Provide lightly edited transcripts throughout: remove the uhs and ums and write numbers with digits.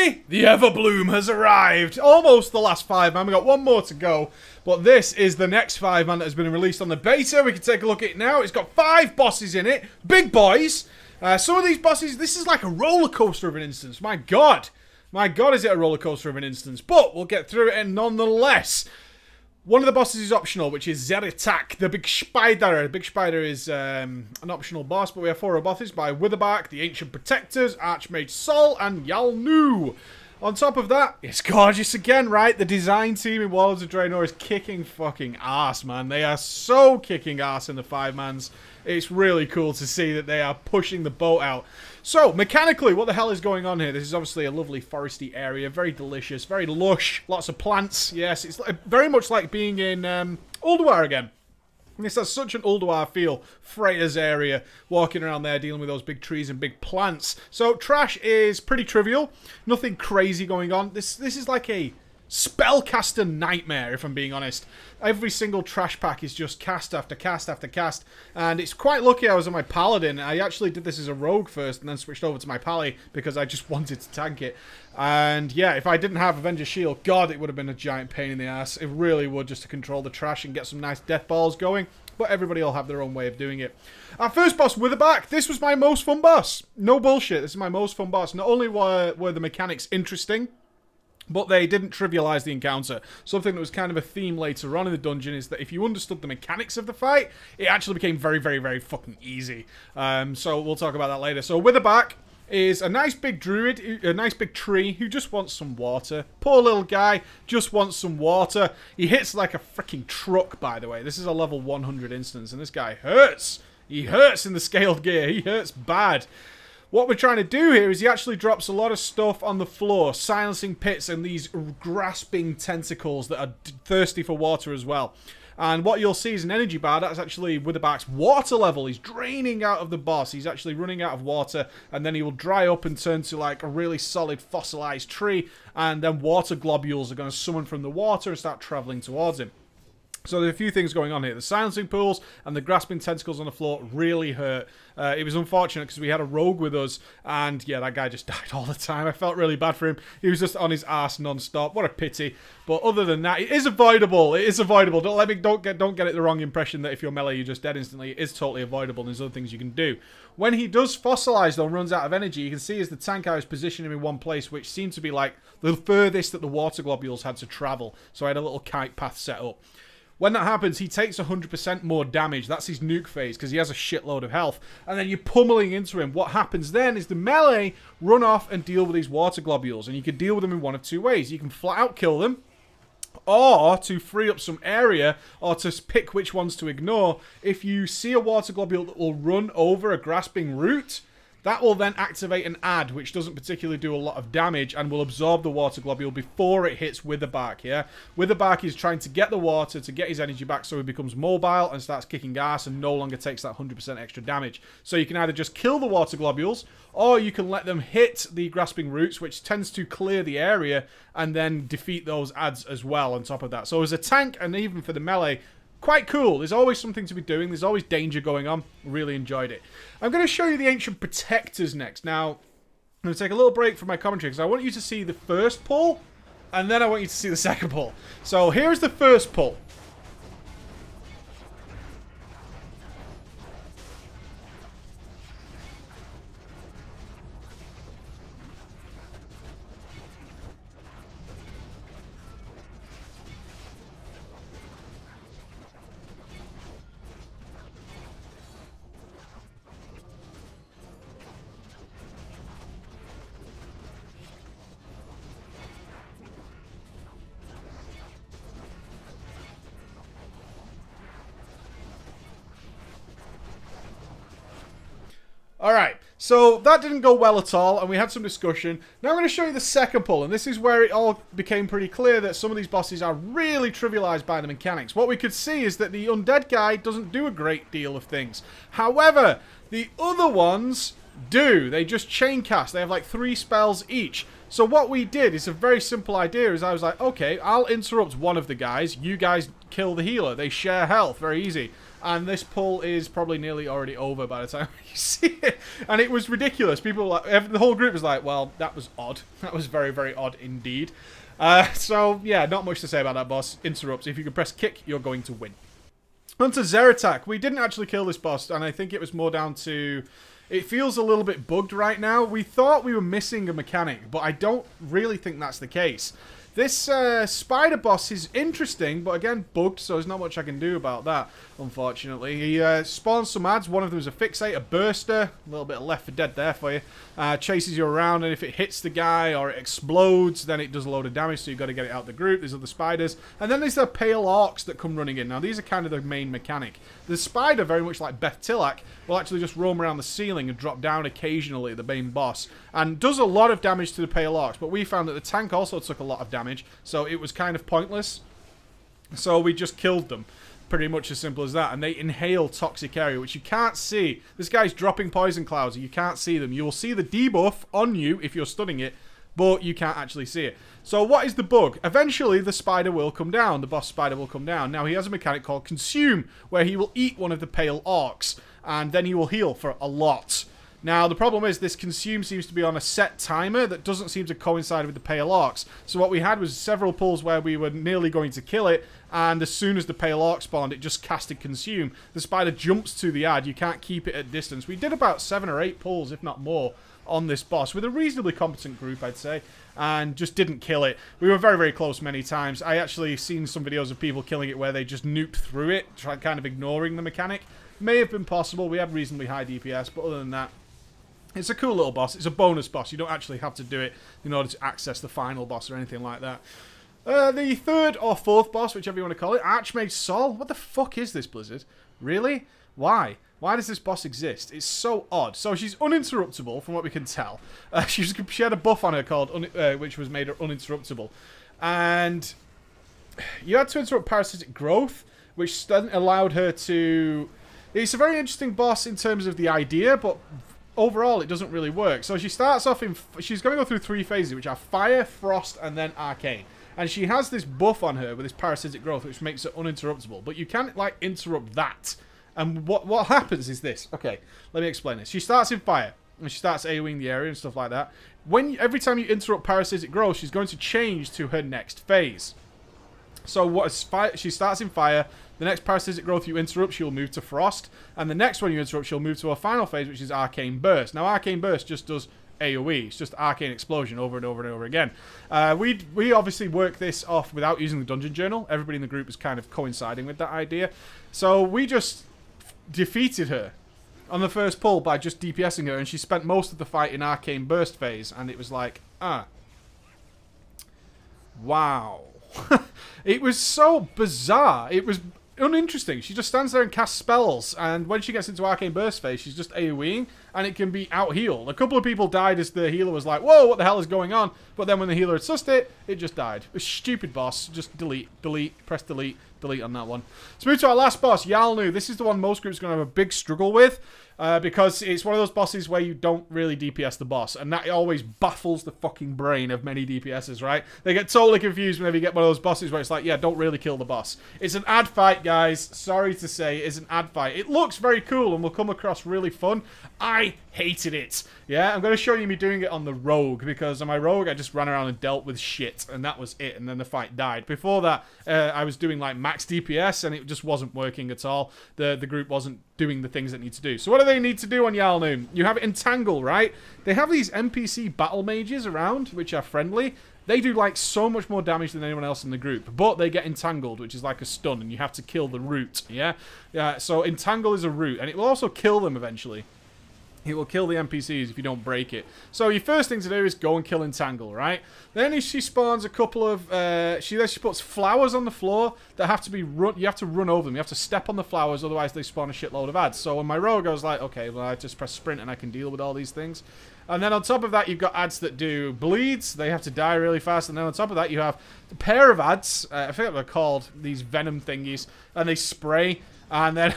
Finally, the Everbloom has arrived. Almost the last 5-man. We've got one more to go. But this is the next 5-man that has been released on the beta. We can take a look at it now. It's got 5 bosses in it. Big boys. Some of these bosses, this is like a roller coaster of an instance. My God. My God, is it a roller coaster of an instance. But we'll get through it nonetheless. One of the bosses is optional, which is Zeratak, the Big Spider. The Big Spider is an optional boss, but we have 4 robots by Witherback, the Ancient Protectors, Archmage Sol, and Yalnu. On top of that, it's gorgeous again, right? The design team in Warlords of Draenor is kicking fucking ass, man. They are so kicking ass in the 5-mans. It's really cool to see that they are pushing the boat out. So, mechanically, what the hell is going on here? This is obviously a lovely foresty area. Very delicious, very lush. Lots of plants. Yes, it's very much like being in Ulduar again. This has such an Ulduar feel. Freya's area. Walking around there, dealing with those big trees and big plants. So, trash is pretty trivial. Nothing crazy going on. This is like a spellcaster nightmare, if I'm being honest. Every single trash pack is just cast after cast after cast, and it's quite lucky I was on my paladin. I actually did this as a rogue first and then switched over to my pally because I just wanted to tank it. And yeah, if I didn't have Avenger Shield, God, it would have been a giant pain in the ass. It really would, just to control the trash and get some nice death balls going. But everybody will have their own way of doing it. Our first boss, Witherback. This was my most fun boss. No bullshit, this is my most fun boss. Not only were the mechanics interesting, but they didn't trivialize the encounter. Something that was kind of a theme later on in the dungeon is that if you understood the mechanics of the fight, it actually became very, very, very fucking easy. So we'll talk about that later. So Witherback is a nice big druid, a nice big tree who just wants some water. Poor little guy, just wants some water. He hits like a freaking truck, by the way. This is a level 100 instance, and this guy hurts. He hurts in the scaled gear. He hurts bad. What we're trying to do here is he actually drops a lot of stuff on the floor, silencing pits and these grasping tentacles that are thirsty for water as well. And what you'll see is an energy bar. That's actually Witherback's water level. He's draining out of the boss. He's actually running out of water, and then he will dry up and turn to like a really solid fossilized tree, and then water globules are going to summon from the water and start traveling towards him. So there's a few things going on here. The silencing pools and the grasping tentacles on the floor really hurt. It was unfortunate because we had a rogue with us, and yeah, that guy just died all the time. I felt really bad for him. He was just on his ass non-stop. What a pity. But other than that, it is avoidable. It is avoidable. Don't get it the wrong impression that if you're melee, you're just dead instantly. It is totally avoidable, and there's other things you can do. When he does fossilize, though, and runs out of energy, you can see as the tank I was positioning him in one place, which seemed to be like the furthest that the water globules had to travel. So I had a little kite path set up. When that happens, he takes 100% more damage. That's his nuke phase, because he has a shitload of health. And then you're pummeling into him. What happens then is the melee run off and deal with these water globules. And you can deal with them in one of 2 ways. You can flat out kill them, or to free up some area, or to pick which ones to ignore. If you see a water globule that will run over a grasping root, that will then activate an ad, which doesn't particularly do a lot of damage, and will absorb the water globule before it hits Witherback, yeah? Witherback is trying to get the water to get his energy back so he becomes mobile and starts kicking ass and no longer takes that 100% extra damage. So you can either just kill the water globules, or you can let them hit the grasping roots, which tends to clear the area, and then defeat those ads as well on top of that. So as a tank, and even for the melee, quite cool. There's always something to be doing. There's always danger going on. Really enjoyed it. I'm going to show you the Ancient Protectors next. Now, I'm going to take a little break from my commentary because I want you to see the first pull, and then I want you to see the second pull. So here's the first pull. Alright, so that didn't go well at all, and we had some discussion. Now I'm going to show you the second pull, and this is where it all became pretty clear that some of these bosses are really trivialized by the mechanics. What we could see is that the undead guy doesn't do a great deal of things. However, the other ones do. They just chain cast. They have like 3 spells each. So what we did is a very simple idea. Is I was like, okay, I'll interrupt one of the guys. You guys kill the healer. They share health. Very easy. And this pull is probably nearly already over by the time you see it. And it was ridiculous. People were like, the whole group was like, well, that was odd. That was very, very odd indeed. So, yeah, not much to say about that boss. Interrupts. If you can press kick, you're going to win. On to Zeratak. We didn't actually kill this boss, and I think it was more down to... It feels a little bit bugged right now. We thought we were missing a mechanic, but I don't really think that's the case. This spider boss is interesting, but again, bugged, so there's not much I can do about that, unfortunately. He spawns some adds. One of them is a fixate, a burster. A little bit of Left 4 Dead there for you. Chases you around, and if it hits the guy or it explodes, then it does a load of damage, so you've got to get it out of the group. There's other spiders. And then there's the pale orcs that come running in. Now, these are kind of the main mechanic. The spider, very much like Beth Tilak, will actually just roam around the ceiling and drop down occasionally at the main boss. And does a lot of damage to the pale orcs, but we found that the tank also took a lot of damage, so it was kind of pointless. So we just killed them. Pretty much as simple as that. And they inhale toxic area, which you can't see. This guy's dropping poison clouds, and you can't see them. You will see the debuff on you if you're stunning it, but you can't actually see it. So what is the bug? Eventually, the spider will come down. The boss spider will come down. Now, he has a mechanic called Consume, where he will eat one of the pale orcs, and then he will heal for a lot. Now, the problem is this Consume seems to be on a set timer that doesn't seem to coincide with the pale orcs. So what we had was several pulls where we were nearly going to kill it, and as soon as the pale orc spawned, it just casted Consume. The spider jumps to the ad. You can't keep it at distance. We did about 7 or 8 pulls, if not more, on this boss with a reasonably competent group, I'd say, and just didn't kill it. We were very, very close many times. I actually seen some videos of people killing it where they just nuked through it, kind of ignoring the mechanic. May have been possible. We have reasonably high DPS, but other than that, it's a cool little boss. It's a bonus boss. You don't actually have to do it in order to access the final boss or anything like that. The third or fourth boss, whichever you want to call it, Archmage Sol. What the fuck is this, Blizzard? Really? Why? Why does this boss exist? It's so odd. So she's uninterruptible, from what we can tell. She had a buff on her called, which was made her uninterruptible. And you had to interrupt parasitic growth, which allowed her to... It's a very interesting boss in terms of the idea, but overall it doesn't really work. So she starts off in... She's going to go through 3 phases, which are Fire, Frost, and then Arcane. And she has this buff on her with this parasitic growth, which makes her uninterruptible. But you can't, like, interrupt that. And what happens is this. Okay, let me explain this. She starts in Fire, and she starts AoEing the area and stuff like that. Every time you interrupt parasitic growth, she's going to change to her next phase. So she starts in Fire. The next parasitic growth you interrupt, she'll move to Frost. And the next one you interrupt, she'll move to her final phase, which is Arcane Burst. Now, Arcane Burst just does AoE. It's just Arcane Explosion over and over and over again. We obviously work this off without using the Dungeon Journal. Everybody in the group is kind of coinciding with that idea. So we just defeated her on the first pull by just DPSing her, and she spent most of the fight in Arcane Burst phase, and it was like, wow. It was so bizarre. It was uninteresting. She just stands there and casts spells, and when she gets into Arcane Burst phase, she's just AoEing, and it can be out-healed. A couple of people died as the healer was like, whoa, what the hell is going on? But then when the healer had sussed it, it just died. A stupid boss. Just delete, press delete on that one. Let's move to our last boss, Yalnu. This is the one most groups are going to have a big struggle with, because it's one of those bosses where you don't really DPS the boss, and that always baffles the fucking brain of many DPSs, right? They get totally confused whenever you get one of those bosses where it's like, yeah, don't really kill the boss. It's an ad fight, guys. Sorry to say, it's an ad fight. It looks very cool and will come across really fun. I hated it. Yeah, I'm going to show you me doing it on the Rogue, because on my Rogue, I just ran around and dealt with shit, and that was it, and then the fight died. Before that, I was doing like max DPS, and it just wasn't working at all. The group wasn't doing the things that need to do. So what do they need to do on Yalnu? You have Entangle, right? They have these NPC battle mages around, which are friendly. They do like so much more damage than anyone else in the group, but they get entangled, which is like a stun, and you have to kill the root, yeah? So Entangle is a root, and it will also kill them eventually. It will kill the NPCs if you don't break it. So your first thing to do is go and kill Entangle, right? Then she spawns a couple of... she puts flowers on the floor that have to be run... You have to run over them. You have to step on the flowers, otherwise they spawn a shitload of ads. So on my Rogue, I was like, okay, well, I just press sprint and I can deal with all these things. And then on top of that, you've got ads that do bleeds. They have to die really fast. And then on top of that, you have a pair of ads. I forget what they're called. These venom thingies. And they spray. And then...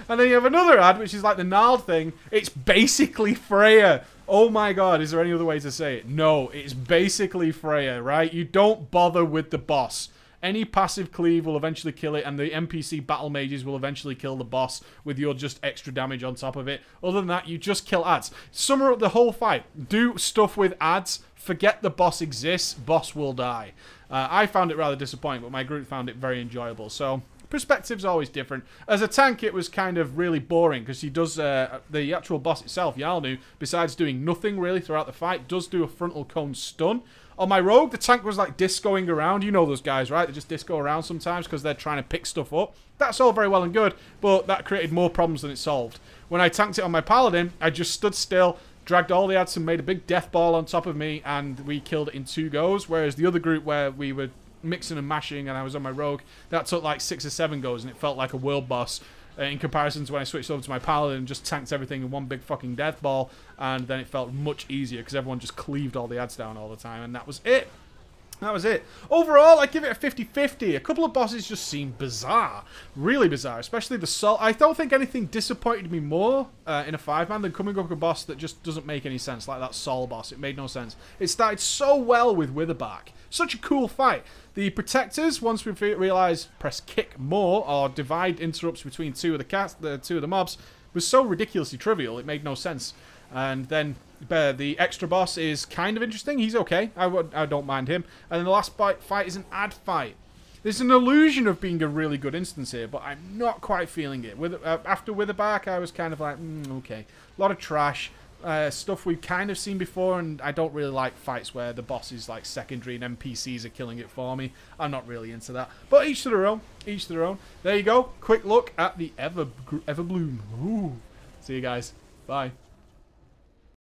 And then you have another ad, which is like the gnarled thing. It's basically Freya. Oh my god, is there any other way to say it? No, it's basically Freya, right? You don't bother with the boss. Any passive cleave will eventually kill it, and the NPC battle mages will eventually kill the boss with your just extra damage on top of it. Other than that, you just kill ads. Summer up the whole fight. Do stuff with ads. Forget the boss exists. Boss will die. I found it rather disappointing, but my group found it very enjoyable. So perspective's always different. As a tank, it was kind of really boring because he does the actual boss itself, Yalnu, besides doing nothing really throughout the fight, does do a frontal cone stun. On my rogue, the tank was like discoing around. You know those guys, right? They just disco around sometimes because they're trying to pick stuff up. That's all very well and good, but that created more problems than it solved. When I tanked it on my paladin, I just stood still, dragged all the ads and made a big death ball on top of me, and we killed it in 2 goes, whereas the other group where we were mixing and mashing and I was on my rogue, that took like 6 or 7 goes, and it felt like a world boss in comparison to when I switched over to my paladin and just tanked everything in one big fucking death ball, and then it felt much easier because everyone just cleaved all the ads down all the time, and that was it. That was it. Overall, I give it a 50-50. A couple of bosses just seem bizarre. Really bizarre. Especially the Sol. I don't think anything disappointed me more in a 5-man than coming up with a boss that just doesn't make any sense. Like that Sol boss. It made no sense. It started so well with Witherbark. Such a cool fight. The Protectors, once we realise press kick more or divide interrupts between two of the mobs, was so ridiculously trivial. It made no sense. And then the extra boss is kind of interesting. He's okay. I don't mind him. And then the last fight is an ad fight. There's an illusion of being a really good instance here, but I'm not quite feeling it. After Witherbark, I was kind of like, okay. A lot of trash. Stuff we've kind of seen before, and I don't really like fights where the boss is like secondary and NPCs are killing it for me. I'm not really into that. But each to their own. Each to their own. There you go. Quick look at the Everbloom. Ooh. See you guys. Bye.